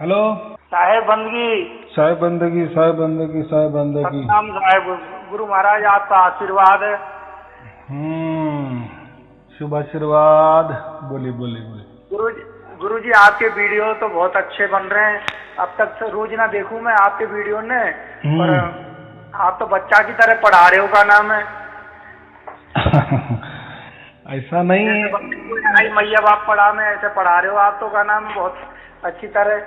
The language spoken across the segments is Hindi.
हेलो। साहेब बंदगी। साहेब बंदगी, साहेब बंदगी, साहेब बंदगी। सतनाम साहेब, गुरु महाराज आपका आशीर्वाद है। शुभ आशीर्वाद। बोलिए बोलिए बोलिए। गुरु जी आपके वीडियो तो बहुत अच्छे बन रहे हैं। अब तक से रोज ना देखूं मैं आपके वीडियो ने, पर आप तो बच्चा की तरह पढ़ा रहे हो, का नाम है। ऐसा नहीं है। मैया बाप पढ़ा में ऐसे पढ़ा रहे हो आप, तो का नाम बहुत अच्छी तरह।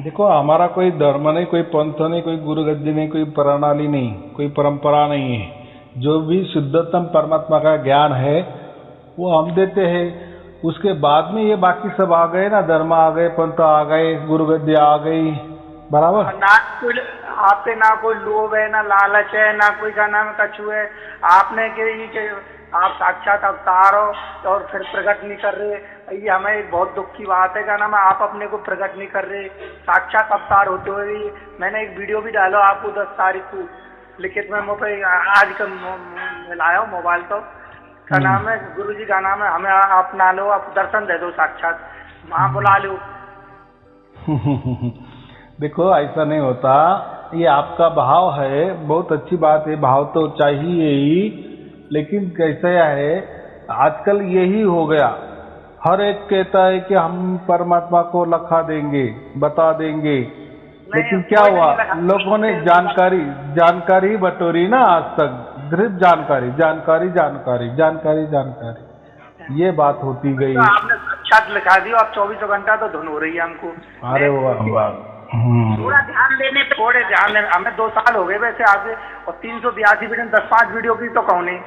देखो, हमारा कोई धर्म नहीं, कोई पंथ नहीं, कोई गुरु गद्दी नहीं, कोई प्रणाली नहीं, कोई परंपरा नहीं है। जो भी शुद्धतम परमात्मा का ज्ञान है वो हम देते हैं। उसके बाद में ये बाकी सब आ गए ना, धर्म आ गए, पंथ आ गए, गुरु गद्दी आ गई, बराबर। ना कोई आप पे ना कोई लोभ है, ना लालच है, ना कोई का नाम कछु है। आपने के आप साक्षात अवतार हो और फिर प्रकट नहीं कर रहे, ये हमें एक बहुत दुख की बात है। का नाम है आप अपने को प्रकट नहीं कर रहे, साक्षात अवतार होते हुए। मैंने एक वीडियो भी डाला आपको 10 तारीख को लिखित में, मुझे आज का मिलाया हो मोबाइल तो का नाम है गुरु जी का नाम है, हमें अपना लो, आप दर्शन दे दो, साक्षात वहाँ बुला लो। देखो, ऐसा नहीं होता, ये आपका भाव है, बहुत अच्छी बात है, भाव तो चाहिए ही। लेकिन कैसा है, आजकल यही हो गया, हर एक कहता है कि हम परमात्मा को लखा देंगे, बता देंगे। लेकिन क्या हुआ, लोगों ने जानकारी बटोरी ना, आज तक सिर्फ जानकारी जानकारी जानकारी जानकारी जानकारी, ये बात होती गई। तो आपने साक्षात लिखा दिया, अब 24 घंटा तो धुन हो रही है हमको। अरे वाह, थोड़ा ध्यान देने, थोड़े ध्यान देने, हमें 2 साल हो गए वैसे आगे, और 382 वीडियो, 10-5 वीडियो की तो कहूँ नहीं,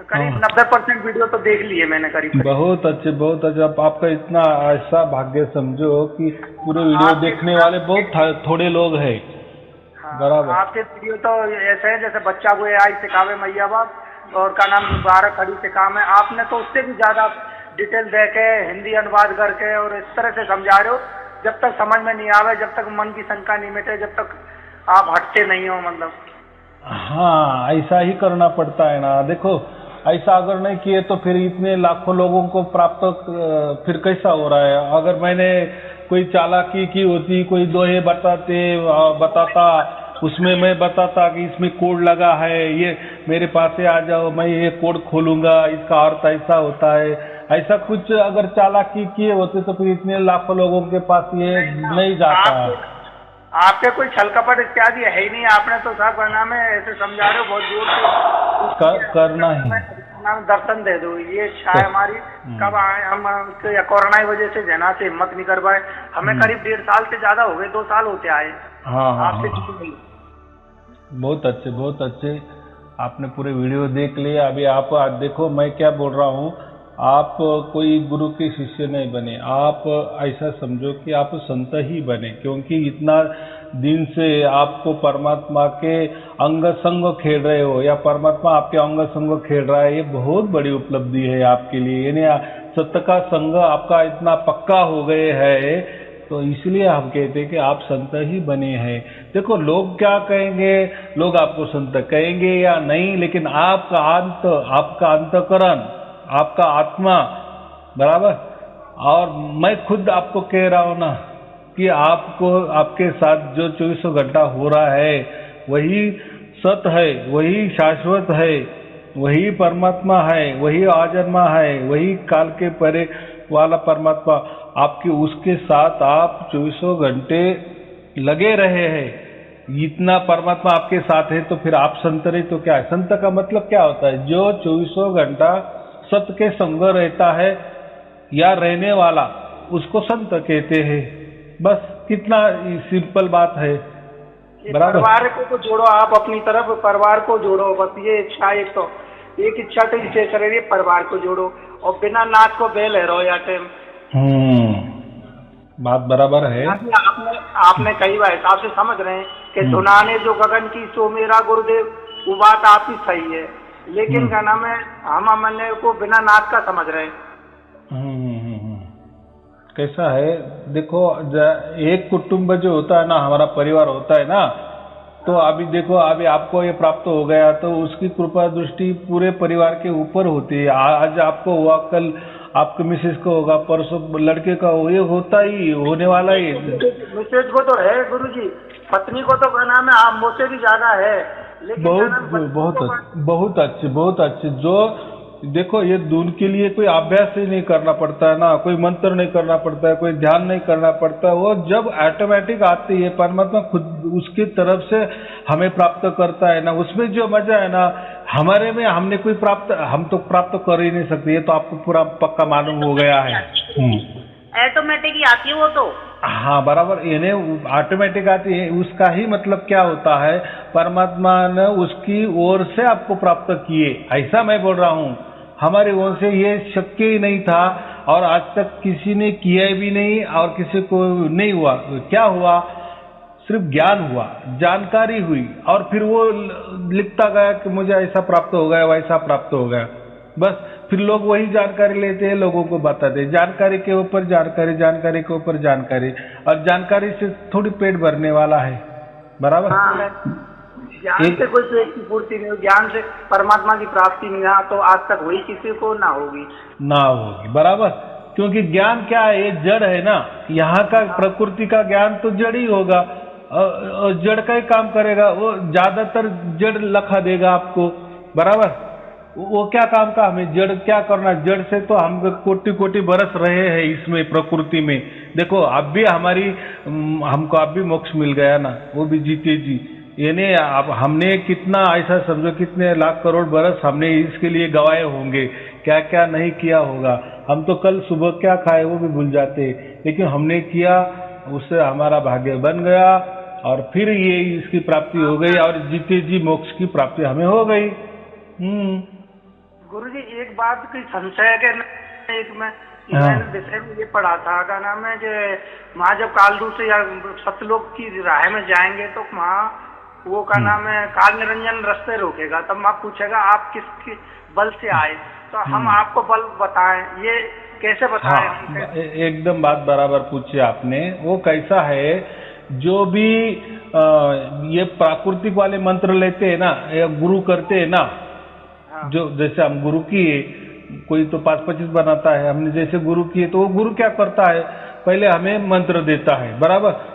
करीब 90% वीडियो तो देख लिए मैंने करीब। बहुत अच्छे, बहुत अच्छा। आपका इतना ऐसा भाग्य समझो कि पूरे वीडियो देखने वाले बहुत थोड़े लोग हैं। बराबर। आपके वीडियो तो ऐसे है जैसे बच्चा को AI सिखावे मैया बाप, और का नाम 12 खड़ी से काम है। आपने तो उससे भी ज्यादा डिटेल दे के, हिंदी अनुवाद करके और इस तरह से समझा रहे हो, जब तक समझ में नहीं आवे, जब तक मन की शंका नहीं मिटे, जब तक आप हटते नहीं हो, मतलब। हाँ, ऐसा ही करना पड़ता है ना। देखो, ऐसा अगर नहीं किए तो फिर इतने लाखों लोगों को प्राप्त फिर कैसा हो रहा है। अगर मैंने कोई चालाकी की होती, कोई दोहे बताता, उसमें मैं बताता कि इसमें कोड लगा है, ये मेरे पास से आ जाओ, मैं ये कोड खोलूंगा, इसका अर्थ ऐसा होता है, ऐसा कुछ अगर चालाकी किए होते तो फिर इतने लाखों लोगों के पास ये नहीं जाता। आपके कोई छल कपट इत्यादि है ही नहीं। आपने तो साहब करना में ऐसे समझा रहे हो बहुत जोर से, करना ही दर्शन दे दो, ये इच्छा है हमारी। कब आए हम, या कोरोना की वजह से जना से हिम्मत नहीं कर पाए, हमें करीब 1.5 साल से ज्यादा हो गए, 2 साल होते आए। हाँ, बहुत अच्छे, बहुत अच्छे। आपने पूरे वीडियो देख लिया। अभी आप देखो, मैं क्या बोल रहा हूँ, आप कोई गुरु के शिष्य नहीं बने, आप ऐसा समझो कि आप संत ही बने, क्योंकि इतना दिन से आपको परमात्मा के अंग संग खेल रहे हो, या परमात्मा आपके अंग संग खेल रहा है, ये बहुत बड़ी उपलब्धि है आपके लिए। यानी सत्य का संग आपका इतना पक्का हो गए है, तो इसलिए हम कहते हैं कि आप संत ही बने हैं। देखो, लोग क्या कहेंगे, लोग आपको संत कहेंगे या नहीं, लेकिन आपका अंतकरण, आपका आत्मा, बराबर। और मैं खुद आपको कह रहा हूं ना कि आपको, आपके साथ जो 24 घंटा हो रहा है, वही सत है, वही शाश्वत है, वही परमात्मा है, वही आजन्मा है, वही काल के परे वाला परमात्मा आपके, उसके साथ आप 24 घंटे लगे रहे हैं। इतना परमात्मा आपके साथ है तो फिर आप संत रहे तो क्या है? संत का मतलब क्या होता है? जो 24 घंटा सत्य के संग रहता है या रहने वाला, उसको संत कहते हैं। बस कितना सिंपल बात है, बराबर। परिवार को जोड़ो, आप अपनी तरफ परिवार को जोड़ो, बस ये इच्छा। एक इच्छा तो शेष रही है, परिवार को जोड़ो, और बिना नाच को बेल है रो या टाइम। बात बराबर है। आपने कई बार हिसाब से समझ रहे हैं कि सुनाने जो गगन की सो मेरा गुरुदेव, वो बात आप ही सही है, लेकिन क्या नाम है, हम अमन को बिना नाच का समझ रहे हैं। कैसा है, देखो, एक कुटुंब जो होता है ना, हमारा परिवार होता है ना, तो अभी देखो, अभी आपको ये प्राप्त हो गया तो उसकी कृपा दृष्टि पूरे परिवार के ऊपर होती है। आज आपको हुआ, कल आपके मिसेज को होगा, परसों लड़के का हो, ये होता ही होने वाला ही। मिसेज को तो है गुरुजी, पत्नी को तो क्या नाम है आप मुझसे भी ज्यादा है, लेकिन क्या नाम है, बहुत अच्छे। जो देखो ये दूर के लिए कोई अभ्यास ही नहीं करना पड़ता है ना, कोई मंत्र नहीं करना पड़ता है, कोई ध्यान नहीं करना पड़ता है, वो जब ऑटोमेटिक आती है, परमात्मा खुद उसकी तरफ से हमें प्राप्त करता है ना, उसमें जो मजा है ना, हमारे में हमने कोई हम तो प्राप्त कर ही नहीं सकते, ये तो आपको पूरा पक्का मालूम हो गया है। ऑटोमेटिक ही आती है वो तो। हाँ बराबर, इन्हें ऑटोमेटिक आती है, उसका ही मतलब क्या होता है, परमात्मा ने उसकी ओर से आपको प्राप्त किए, ऐसा मैं बोल रहा हूँ। हमारी ओर से ये शक्य ही नहीं था, और आज तक किसी ने किया भी नहीं, और किसी को नहीं हुआ। क्या हुआ, सिर्फ ज्ञान हुआ, जानकारी हुई, और फिर वो लिखता गया कि मुझे ऐसा प्राप्त हो गया, वैसा प्राप्त हो गया, बस। फिर लोग वही जानकारी लेते हैं, लोगों को बताते हैं, जानकारी के ऊपर जानकारी, जानकारी के ऊपर जानकारी, और जानकारी से थोड़ी पेट भरने वाला है, बराबर। ज्ञान से कोई पेट की पूर्ति नहीं, ज्ञान से परमात्मा की प्राप्ति नहीं, तो आज तक हुई किसी को ना होगी, बराबर। क्योंकि ज्ञान क्या है, ये जड़ है ना, यहाँ का प्रकृति का ज्ञान तो जड़ ही होगा, और जड़ का ही काम करेगा, वो ज्यादातर जड़ लखा देगा आपको, बराबर। वो क्या काम का, हमें जड़ क्या करना, जड़ से तो हम कोटि कोटि बरस रहे हैं इसमें प्रकृति में। देखो अब भी हमको अब भी मोक्ष मिल गया ना, वो भी जीते जी, यानी अब हमने कितना, ऐसा समझो कितने लाख करोड़ बरस हमने इसके लिए गवाए होंगे, क्या क्या नहीं किया होगा। हम तो कल सुबह क्या खाए वो भी भूल जाते, लेकिन हमने किया, उससे हमारा भाग्य बन गया, और फिर ये इसकी प्राप्ति हो गई, और जीते जी मोक्ष की प्राप्ति हमें हो गई। गुरुजी एक बात की संशय के, एक मैंने विषय में ये पढ़ा था, क्या नाम है कि वहाँ जब कालदू से या सतलोक की राह में जाएंगे तो वहाँ वो का नाम है काल निरंजन रास्ते रोकेगा, तब माँ पूछेगा आप किस बल से आए, तो हम आपको बल बताएं, ये कैसे बताएं? हाँ, एकदम बात बराबर पूछी आपने। वो कैसा है, जो भी ये प्राकृतिक वाले मंत्र लेते हैं ना, या गुरु करते हैं ना, जो जैसे हम गुरु किए, कोई तो 5-25 बनाता है, हमने जैसे गुरु किए, तो वो गुरु क्या करता है, पहले हमें मंत्र देता है, बराबर,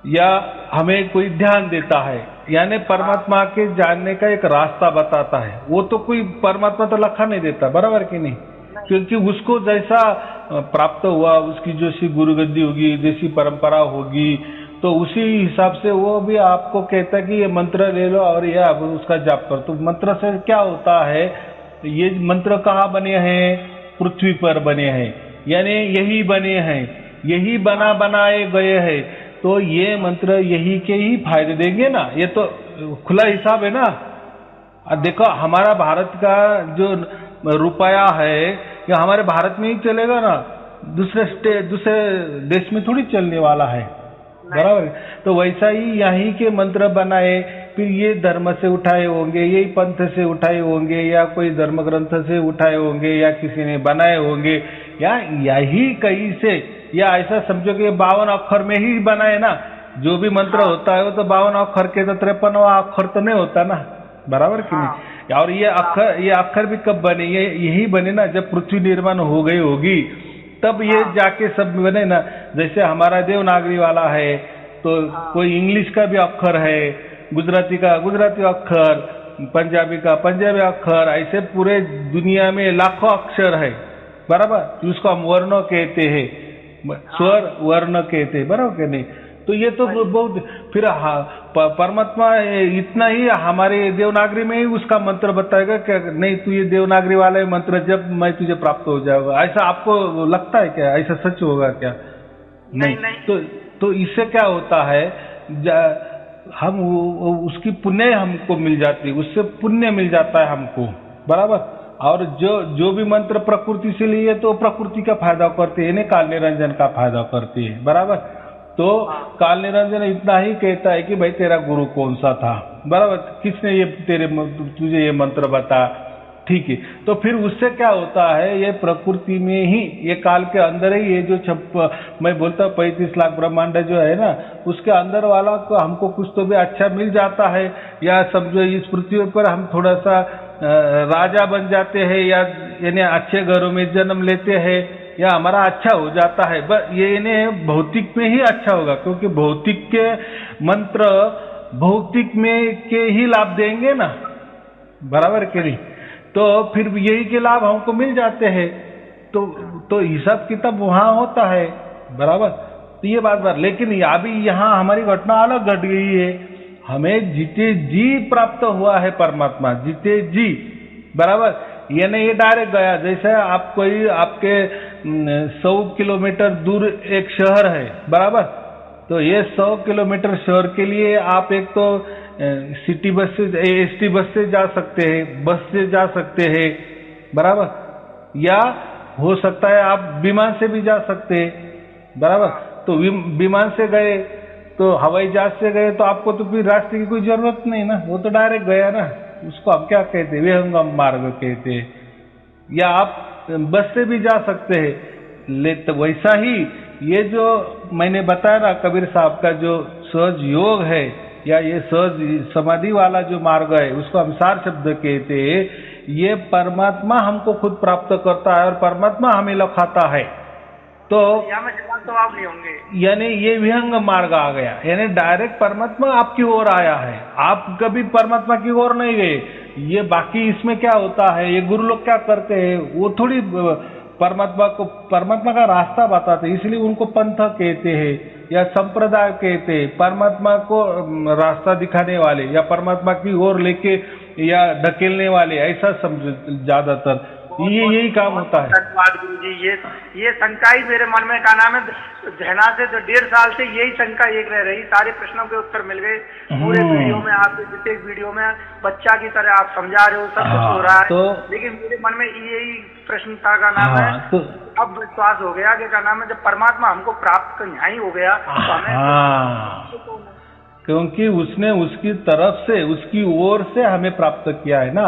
या हमें कोई ध्यान देता है, यानी परमात्मा के जानने का एक रास्ता बताता है। वो तो कोई परमात्मा तो लखा नहीं देता, बराबर कि नहीं, क्योंकि उसको जैसा प्राप्त हुआ, उसकी जैसी गुरुगद्दी होगी, जैसी परंपरा होगी, तो उसी हिसाब से वो भी आपको कहता है कि ये मंत्र ले लो और ये अब उसका जाप कर। तो मंत्र से क्या होता है, ये मंत्र कहाँ बने हैं, पृथ्वी पर बने हैं, यानी यही बने हैं, यही बनाए गए हैं, तो ये मंत्र यही के ही फायदे देंगे ना, ये तो खुला हिसाब है ना। देखो हमारा भारत का जो रुपया है, ये हमारे भारत में ही चलेगा ना, दूसरे देश में थोड़ी चलने वाला है, बराबर। तो वैसा ही यहीं के मंत्र बनाए, फिर ये धर्म से उठाए होंगे, यही पंथ से उठाए होंगे, या कोई धर्म ग्रंथ से उठाए होंगे, या किसी ने बनाए होंगे, या यही कहीं से, या ऐसा समझो कि 52 अक्षर में ही बनाए ना, जो भी मंत्र होता है वो तो 52 अक्षर के, तो 53वां अक्षर तो नहीं होता ना, बराबर कि नहीं। और ये अक्षर भी कब बने, ये यही बने ना जब पृथ्वी निर्माण हो गई होगी, तब ये जाके सब बने ना। जैसे हमारा देवनागरी वाला है, तो कोई इंग्लिश का भी अक्षर है, गुजराती का गुजराती अक्षर, पंजाबी का पंजाबी अक्षर, ऐसे पूरे दुनिया में लाखों अक्षर है, बराबर। उसको हम वर्ण कहते हैं, स्वर वर्ण कहते हैं, बराबर कि नहीं। तो ये तो बहुत, फिर परमात्मा इतना ही हमारे देवनागरी में ही उसका मंत्र बताएगा क्या, नहीं तू ये देवनागरी वाला है मंत्र जब, मैं तुझे प्राप्त हो जाऊंगा। ऐसा आपको लगता है क्या, ऐसा सच होगा क्या? नहीं। तो इससे क्या होता है, हम उसकी पुण्य हमको मिल जाती है, उससे पुण्य मिल जाता है हमको, बराबर। और जो भी मंत्र प्रकृति से लिए तो प्रकृति का फायदा करते हैं, नहीं काल निरंजन का फायदा करती है, बराबर। तो काल निरंजन इतना ही कहता है कि भाई तेरा गुरु कौन सा था, बराबर, किसने ये तुझे ये मंत्र बता, ठीक है। तो फिर उससे क्या होता है, ये प्रकृति में ही, ये काल के अंदर ही, ये जो मैं बोलता हूँ 35 लाख ब्रह्मांड जो है ना, उसके अंदर वाला को हमको कुछ तो भी अच्छा मिल जाता है, या समझो इस पृथ्वी पर हम थोड़ा सा राजा बन जाते हैं, या यानी अच्छे घरों में जन्म लेते हैं या हमारा अच्छा हो जाता है, बस ये इन्हें भौतिक में ही अच्छा होगा, क्योंकि भौतिक के मंत्र भौतिक में के ही लाभ देंगे ना, बराबर के नहीं? तो फिर यही के लाभ हमको मिल जाते हैं, तो हिसाब किताब वहां होता है, बराबर। तो ये बात लेकिन अभी यहाँ हमारी घटना अलग घट गई है। हमें जीते जी प्राप्त हुआ है परमात्मा, जीते जी, बराबर। ये डायरेक्ट गया, जैसे आप कोई आपके 100 किलोमीटर दूर एक शहर है, बराबर। तो ये 100 किलोमीटर शहर के लिए आप एक तो सिटी बस से, एसटी बस से जा सकते हैं, बस से जा सकते हैं, बराबर, या हो सकता है आप विमान से भी जा सकते हैं, बराबर। तो विमान से गए तो हवाई जहाज से गए तो आपको तो फिर रास्ते की कोई जरूरत नहीं ना, वो तो डायरेक्ट गया ना, उसको हम क्या कहते हैं, विहंगम मार्ग कहते हैं। या आप बस से भी जा सकते हैं। तो वैसा ही ये जो मैंने बताया ना कबीर साहब का जो सहज योग है या ये सहज समाधि वाला जो मार्ग है, उसको हम सार शब्द कहते हैं। ये परमात्मा हमको खुद प्राप्त करता है और परमात्मा हमें लखाता है। तो तो आप नहीं होंगे, यानी ये विहंग मार्ग आ गया, यानी डायरेक्ट परमात्मा आपकी ओर आया है, आप कभी परमात्मा की ओर नहीं गए। ये बाकी इसमें क्या होता है, ये गुरु लोग क्या करते हैं, वो थोड़ी परमात्मा का रास्ता बताते हैं, इसलिए उनको पंथ कहते हैं या संप्रदाय कहते हैं। परमात्मा को रास्ता दिखाने वाले या परमात्मा की ओर लेके या ढकेलने वाले, ऐसा समझो ज्यादातर यही काम होता है। धन्यवाद गुरु जी। ये शंका ही मेरे मन में, का नाम है, जहना से तो 1.5 साल से यही शंका एक रह रही। सारे प्रश्नों के उत्तर मिल गए पूरे वीडियो में, आपके प्रत्येक वीडियो में बच्चा की तरह आप समझा रहे हो, सब कुछ हो रहा है। तो लेकिन मेरे मन में यही प्रश्न था, का नाम है, तो अब विश्वास हो गया कि का नाम है, जब परमात्मा हमको प्राप्त यहाँ ही हो गया तो हमें, क्योंकि उसने उसकी तरफ से, उसकी ओर से हमें प्राप्त किया है ना।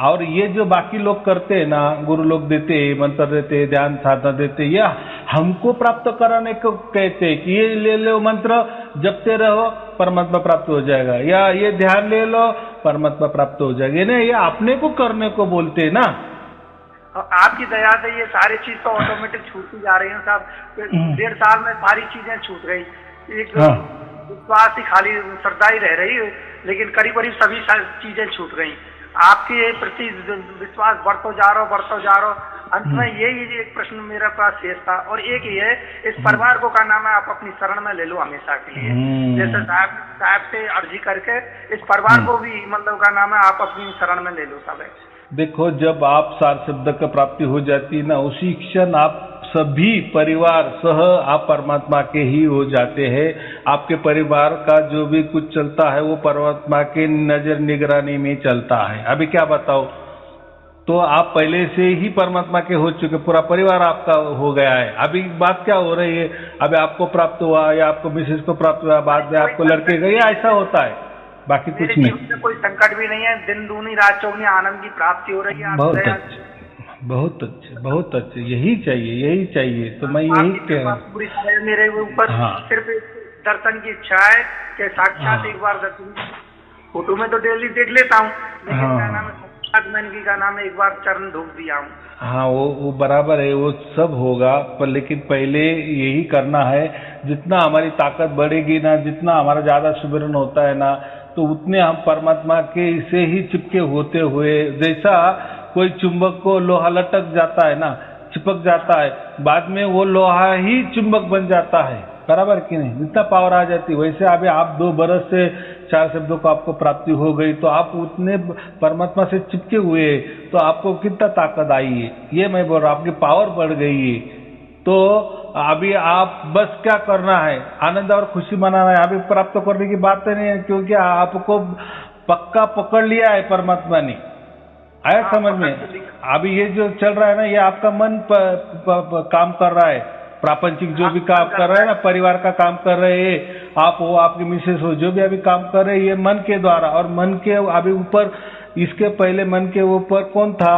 और ये जो बाकी लोग करते हैं ना, गुरु लोग देते, मंत्र देते, ध्यान साधना देते, या हमको प्राप्त कराने को कहते हैं कि ये ले लो मंत्र, जपते रहो परमात्मा प्राप्त हो जाएगा, या ये ध्यान ले लो परमात्मा प्राप्त हो जाएगा। नहीं, ये अपने को करने को बोलते हैं ना। आपकी दया से ये सारी चीज तो ऑटोमेटिक छूटती जा रही है साहब। 1.5 साल में सारी चीजें छूट गई, एक विश्वास ही खाली श्रद्धा ही रह रही है, लेकिन करीब करीब सभी चीजें छूट गई। आपके प्रति विश्वास बढ़तो जा रहा। अंत में यही एक प्रश्न मेरे पास शेष था, और एक ये, इस परिवार को का नाम है, आप अपनी शरण में ले लो हमेशा के लिए। जैसे साहब से अर्जी करके इस परिवार को भी, मतलब का नाम है, आप अपनी शरण में ले लो सब। देखो, जब आप सार शब्द का प्राप्ति हो जाती है ना, उसी क्षण आप सभी परिवार सह आप परमात्मा के ही हो जाते हैं। आपके परिवार का जो भी कुछ चलता है वो परमात्मा के नजर निगरानी में चलता है। अभी क्या बताओ, तो आप पहले से ही परमात्मा के हो चुके, पूरा परिवार आपका हो गया है। अभी बात क्या हो रही है, अभी आपको प्राप्त हुआ या आपको मिसेज को प्राप्त हुआ, बाद में आपको लड़के गए, ऐसा होता है, बाकी कुछ नहीं। कोई संकट भी नहीं है, दिन दूनी रात चौगुनी आनंद की प्राप्ति हो रही है। बहुत अच्छे, बहुत अच्छे, बहुत अच्छे, यही चाहिए। तो मैं यही कह रहा हूँ, पूरी मेरे ऊपर सिर्फ दर्शन की इच्छा है कि साक्षात एक बार दर्शन, फोटो में तो डेली देख लेता हूँ, लेकिन क्या नाम है, का नाम है, एक बार चरण ढूंढ दिया हूँ। हाँ, वो बराबर है, वो सब होगा, पर लेकिन पहले यही करना है। जितना हमारी ताकत बढ़ेगी ना, जितना हमारा ज्यादा सुमिरन होता है ना, तो उतने हम परमात्मा के से ही चिपके होते हुए, जैसा कोई चुंबक को लोहा लटक जाता है ना, चिपक जाता है, बाद में वो लोहा ही चुंबक बन जाता है, बराबर कि नहीं, जितना पावर आ जाती है। वैसे अभी आप 2 बरस से 4 शब्दों को आपको प्राप्ति हो गई, तो आप उतने परमात्मा से चिपके हुए, तो आपको कितना ताकत आई है, ये मैं बोल रहा हूँ, आपकी पावर बढ़ गई है। तो अभी आप बस क्या करना है, आनंद और खुशी मनाना है। अभी प्राप्त करने की बात नहीं है, क्योंकि आपको पक्का पकड़ लिया है परमात्मा ने, आया समझ में। अभी ये जो चल रहा है ना, ये आपका मन काम कर रहा है, प्रापंचिक जो भी काम कर रहा है ना, परिवार का काम कर रहे हैं आप, हो आपकी मिसेस हो, जो भी अभी काम कर रहे हैं, ये मन के द्वारा। और मन के अभी ऊपर, इसके पहले मन के ऊपर कौन था,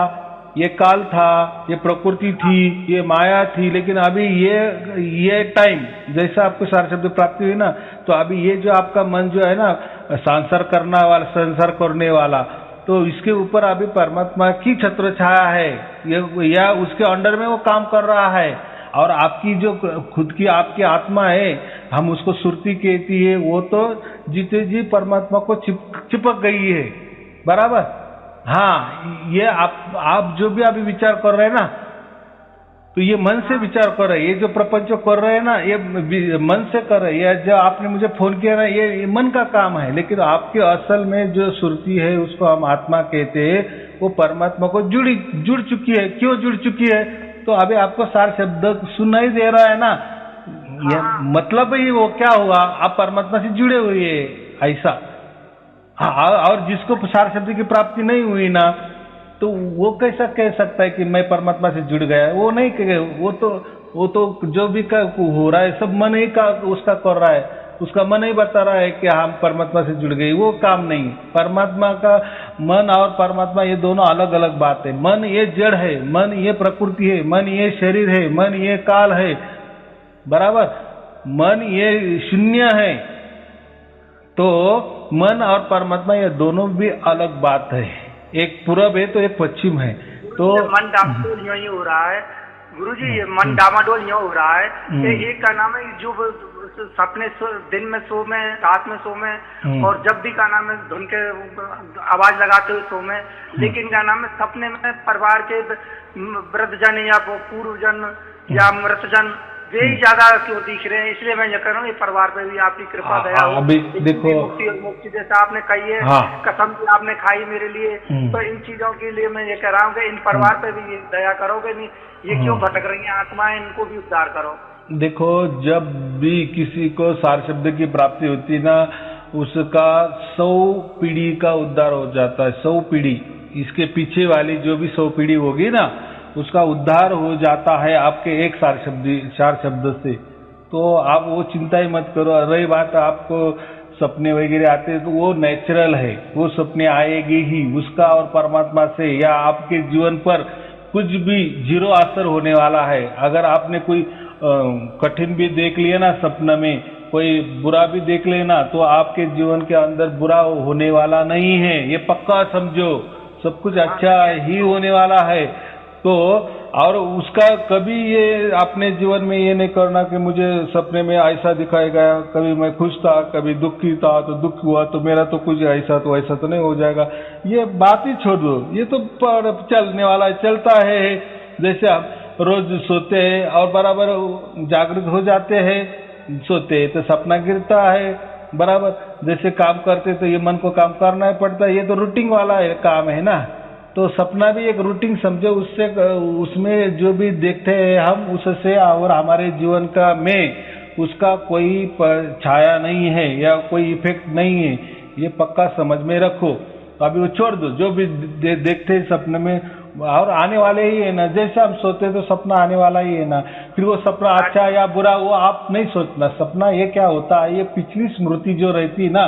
ये काल था, ये प्रकृति थी, ये माया थी। लेकिन अभी ये टाइम, जैसा आपको सार शब्द प्राप्ति हुई ना, तो अभी ये जो आपका मन जो है ना, संसार करने वाला, तो इसके ऊपर अभी परमात्मा की छत्र छाया है, या उसके अंडर में वो काम कर रहा है। और आपकी जो खुद की आपकी आत्मा है, हम उसको सुरती कहती है, वो तो जीते जी परमात्मा को चिपक गई है, बराबर। हाँ, ये आप जो भी अभी विचार कर रहे हैं ना, तो ये मन से विचार कर रहे हैं। ये जो प्रपंच कर रहे हैं ना, ये मन से कर रहे हैं। ये जो आपने मुझे फोन किया ना, ये मन का काम है। लेकिन आपके असल में जो सुरती है, उसको हम आत्मा कहते हैं, वो परमात्मा को जुड़ चुकी है। क्यों जुड़ चुकी है? तो अभी आपको सार शब्द सुनाई दे रहा है ना, ये मतलब ही वो क्या हुआ, आप परमात्मा से जुड़े हुए हैं, ऐसा। हाँ, और जिसको सार शब्द की प्राप्ति नहीं हुई ना, तो वो कैसा कह सकता है कि मैं परमात्मा से जुड़ गया? वो नहीं कहे। वो तो जो भी हो रहा है सब मन ही का उसका कर रहा है, उसका मन ही बता रहा है कि हम परमात्मा से जुड़ गए। वो काम नहीं। परमात्मा का मन और परमात्मा ये दोनों अलग अलग बात है। मन ये जड़ है, मन ये प्रकृति है, मन ये शरीर है, मन ये काल है, बराबर। मन ये शून्य है। तो मन और परमात्मा ये दोनों भी अलग बात है। एक पूरब है तो एक पश्चिम है। तो मन डामाडोल यही हो रहा है गुरुजी, ये मन डामाडोल यही हो रहा है कि एक का नाम है जो सपने दिन में सो में, रात में सो में, और जब भी का नाम है धुन के आवाज लगाते हुए सो में। लेकिन क्या नाम है सपने में परिवार के वृद्धजन या पूर्वजन या मृतजन वे ही ज्यादा क्यों दिख रहे हैं? इसलिए मैं ये कह रहा हूँ, परिवार पे भी आपकी कृपा दया हो। अभी देखो, मुक्ति और मुक्ति जैसा आपने कही है, कसम भी आपने खाई मेरे लिए, तो इन चीजों के लिए मैं ये कह रहा हूँ कि इन परिवार पे भी दया करोगे। नहीं, ये क्यों भटक रही है आत्माएं, इनको भी उद्धार करो। देखो, जब भी किसी को सार शब्द की प्राप्ति होती ना, उसका 100 पीढ़ी का उद्धार हो जाता है। 100 पीढ़ी, इसके पीछे वाली जो भी 100 पीढ़ी होगी ना, उसका उद्धार हो जाता है आपके एक सार शब्द से। तो आप वो चिंता ही मत करो। रही बात आपको सपने वगैरह आते हैं, तो वो नेचुरल है, वो सपने आएगी ही। उसका और परमात्मा से या आपके जीवन पर कुछ भी जीरो असर होने वाला है। अगर आपने कोई कठिन भी देख लिया ना सपना में, कोई बुरा भी देख लेना, तो आपके जीवन के अंदर बुरा होने वाला नहीं है, ये पक्का समझो। सब कुछ अच्छा ही होने वाला है। तो और उसका कभी ये अपने जीवन में ये नहीं करना कि मुझे सपने में ऐसा दिखाया गया, कभी मैं खुश था, कभी दुखी था, तो दुख हुआ तो मेरा तो कुछ ऐसा तो नहीं हो जाएगा। ये बात ही छोड़ दो। ये तो चलने वाला चलता है। जैसे हम रोज सोते हैं और बराबर जागृत हो जाते हैं, सोते हैं तो सपना गिरता है, बराबर। जैसे काम करते तो ये मन को काम करना ही पड़ता है। ये तो रूटीन वाला काम है ना। तो सपना भी एक रूटीन समझो। उससे उसमें जो भी देखते हैं हम, उससे और हमारे जीवन का में उसका कोई छाया नहीं है या कोई इफेक्ट नहीं है। ये पक्का समझ में रखो। तो अभी वो छोड़ दो। जो भी देखते हैं सपने में, और आने वाले ही है ना। जैसे हम सोते तो सपना आने वाला ही है ना। फिर वो सपना अच्छा या बुरा वो आप नहीं सोचना। सपना ये क्या होता है, ये पिछली स्मृति जो रहती है ना,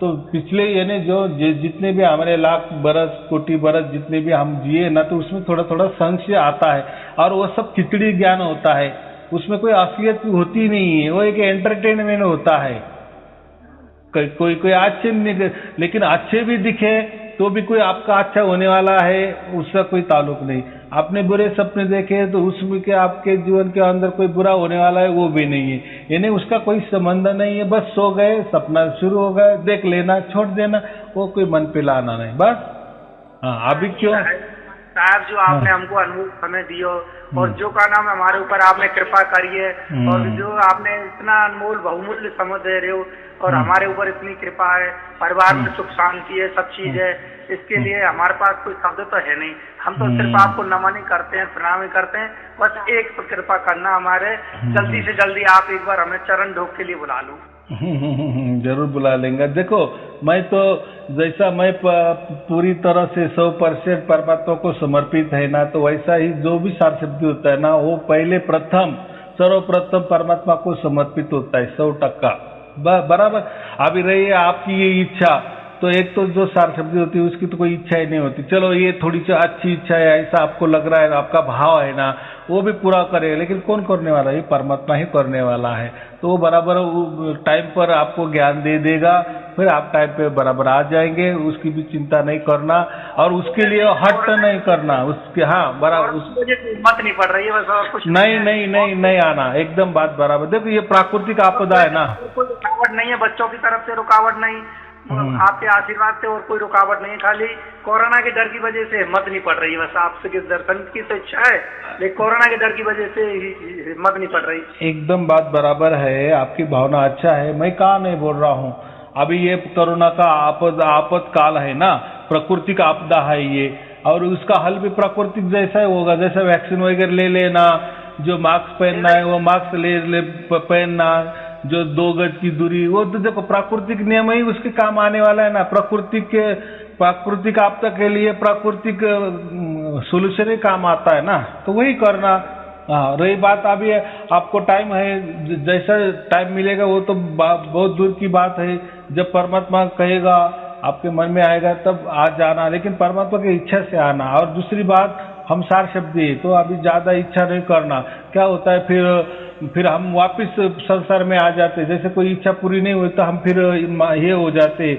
तो पिछले यानी जो जितने भी हमारे लाख बरस कोटि बरस जितने भी हम जिए ना, तो उसमें थोड़ा थोड़ा संशय आता है। और वो सब खिचड़ी ज्ञान होता है। उसमें कोई असलियत होती नहीं है। वो एक एंटरटेनमेंट होता है। कोई अच्छे नहीं, लेकिन अच्छे भी दिखे तो भी कोई आपका अच्छा होने वाला है, उसका कोई ताल्लुक नहीं। आपने बुरे सपने देखे तो उसमें के आपके जीवन के अंदर कोई बुरा होने वाला है, वो भी नहीं है। यानी उसका कोई संबंध नहीं है। बस सो गए, सपना शुरू हो गया, देख लेना, छोड़ देना, वो कोई मन पे लाना नहीं, बस। हाँ, अभी क्यों साहब जो आपने हमको अनुभव समय दियो, और जो का नाम हमारे ऊपर आपने कृपा करी है, और जो आपने इतना अनमोल बहुमूल्य समय दे रहे हो, और हमारे ऊपर इतनी कृपा है, परिवार में सुख शांति है, सब चीज है, इसके लिए हमारे पास कोई शब्द तो है नहीं। हम तो सिर्फ आपको नमन ही करते हैं, प्रणाम ही करते हैं। बस एक तो कृपा करना हमारे, जल्दी से जल्दी आप एक बार हमें चरण ढोक के लिए बुला लो। जरूर बुला लेंगे। देखो, मैं तो जैसा मैं पूरी तरह से 100% परमात्मा को समर्पित है ना, तो वैसा ही जो भी सार शब्द होता है ना, वो पहले सर्वप्रथम परमात्मा को समर्पित होता है 100%, बराबर। अभी रही है आपकी ये इच्छा तो एक तो जो सार शब्दी होती है उसकी तो कोई इच्छा ही नहीं होती, चलो ये थोड़ी सी अच्छी इच्छा है, ऐसा आपको लग रहा है, आपका भाव है ना, वो भी पूरा करेगा। लेकिन कौन करने वाला है? परमात्मा ही करने वाला है। तो वो बराबर टाइम पर आपको ज्ञान दे देगा, फिर आप टाइम पे बराबर आ जाएंगे, उसकी भी चिंता नहीं करना और उसके लिए हट नहीं करना उसके। हाँ बराबर, मुझे हिम्मत नहीं पड़ रही है बस, और कुछ नहीं आना, एकदम बात बराबर। देखो ये प्राकृतिक आपदा है ना, कोई रुकावट नहीं है, बच्चों की तरफ से रुकावट नहीं, आपके आशीर्वाद से और कोई रुकावट नहीं है, खाली कोरोना के डर की वजह से हिम्मत नहीं पड़ रही है बस। आपसे के दर्शन की तो इच्छा है, लेकिन कोरोना के डर की वजह से हिम्मत नहीं पड़ रही। एकदम बात बराबर है, आपकी भावना अच्छा है, मैं कहाँ नहीं बोल रहा हूँ। अभी ये कोरोना का आपद काल है ना, प्राकृतिक आपदा है ये, और उसका हल भी प्राकृतिक जैसा ही होगा। जैसे वैक्सीन वगैरह ले लेना, जो मास्क पहनना है वो मास्क ले पहनना, जो 2 गज की दूरी, वो तो देखो प्राकृतिक नियम ही उसके काम आने वाला है ना। प्राकृतिक आपदा के लिए प्राकृतिक सोल्यूशन ही काम आता है ना, तो वही करना। हाँ, रही बात अभी आपको टाइम है, जैसा टाइम मिलेगा वो तो बहुत दूर की बात है। जब परमात्मा कहेगा, आपके मन में आएगा तब आ जाना, लेकिन परमात्मा की इच्छा से आना। और दूसरी बात, हम सार शब्दी, तो अभी ज्यादा इच्छा नहीं करना। क्या होता है फिर हम वापस संसार में आ जाते, जैसे कोई इच्छा पूरी नहीं हुई तो हम फिर ये हो जाते।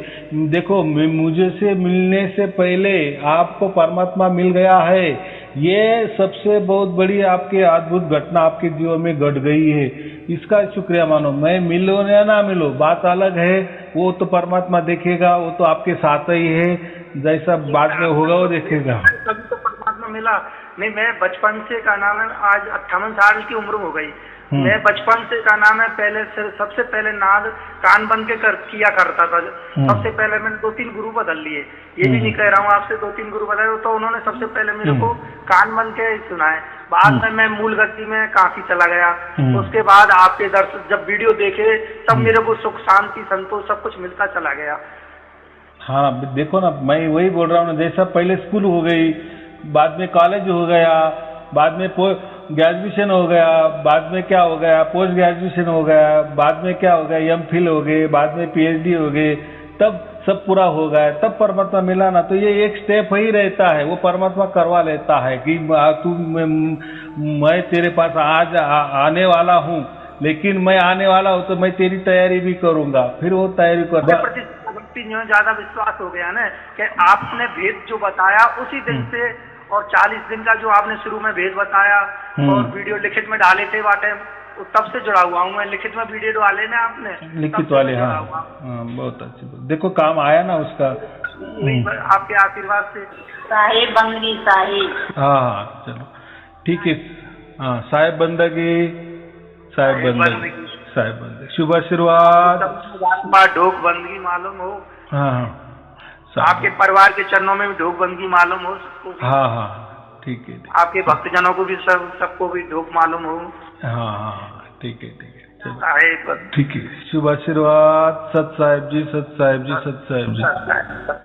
देखो, मुझे से मिलने से पहले आपको परमात्मा मिल गया है, ये सबसे बहुत बड़ी आपके अद्भुत घटना आपके जीवन में घट गई है, इसका शुक्रिया मानो। मैं मिलो या ना मिलो बात अलग है, वो तो परमात्मा देखेगा, वो तो आपके साथ ही है, जैसा बाद में होगा वो देखेगा। कभी तो परमात्मा मिला नहीं। मैं बचपन से का नाम है, आज 58 साल की उम्र हो गई, मैं बचपन से का नाम है, पहले सबसे पहले नाद कान बंद के किया करता था। सबसे पहले मैंने 2-3 गुरु बदल लिए, ये भी नहीं कह रहा हूँ आपसे 2-3 गुरु बदले, तो उन्होंने सबसे पहले मेरे को कान बंद के ही सुना है। बाद में मैं मूल गति में काफी चला गया। उसके बाद आपके दर्शन जब वीडियो देखे तब मेरे को सुख शांति संतोष सब कुछ मिलता चला गया। हाँ देखो ना, मैं वही बोल रहा हूँ ना, जैसा पहले स्कूल हो गई, बाद में कॉलेज हो गया, बाद में ग्रेजुएशन हो गया, बाद में क्या हो गया, पोस्ट ग्रेजुएशन हो गया, बाद में क्या हो गया, एमफिल हो गए, बाद में पीएचडी हो गए, तब सब पूरा हो गया, तब परमात्मा मिला ना। तो ये एक स्टेप ही रहता है, वो परमात्मा करवा लेता है कि तू मैं तेरे पास आज आने वाला हूँ, लेकिन मैं आने वाला हूँ तो मैं तेरी तैयारी भी करूंगा। फिर वो तैयारी कर ज्यादा विश्वास हो गया ना कि आपने भेद जो बताया उसी दिन से, और 40 दिन का जो आपने शुरू में भेद बताया और वीडियो लिखित में डाले थे वाटे, तब से जुड़ा हुआ हूँ मैं। लिखित में वीडियो डाले ना आपने, लिखित वाले। हाँ, बहुत अच्छी बात, देखो काम आया ना उसका, आपके आशीर्वाद से। साहेब बंदगी साहेब। हाँ चलो ठीक है। हाँ, साहेब बंदगी शुभ आशीर्वाद। ढोक बंदगी मालूम हो। हाँ, आपके परिवार के चरणों में भी ढोक बंदगी मालूम हो सबको। हाँ ठीक है। आपके भक्तजनों को भी सबको भी ढोक मालूम हो। हाँ ठीक है चलो ठीक है। शुभ आशीर्वाद। सत साहेब जी, सत साहेब जी, सत साहेब जी।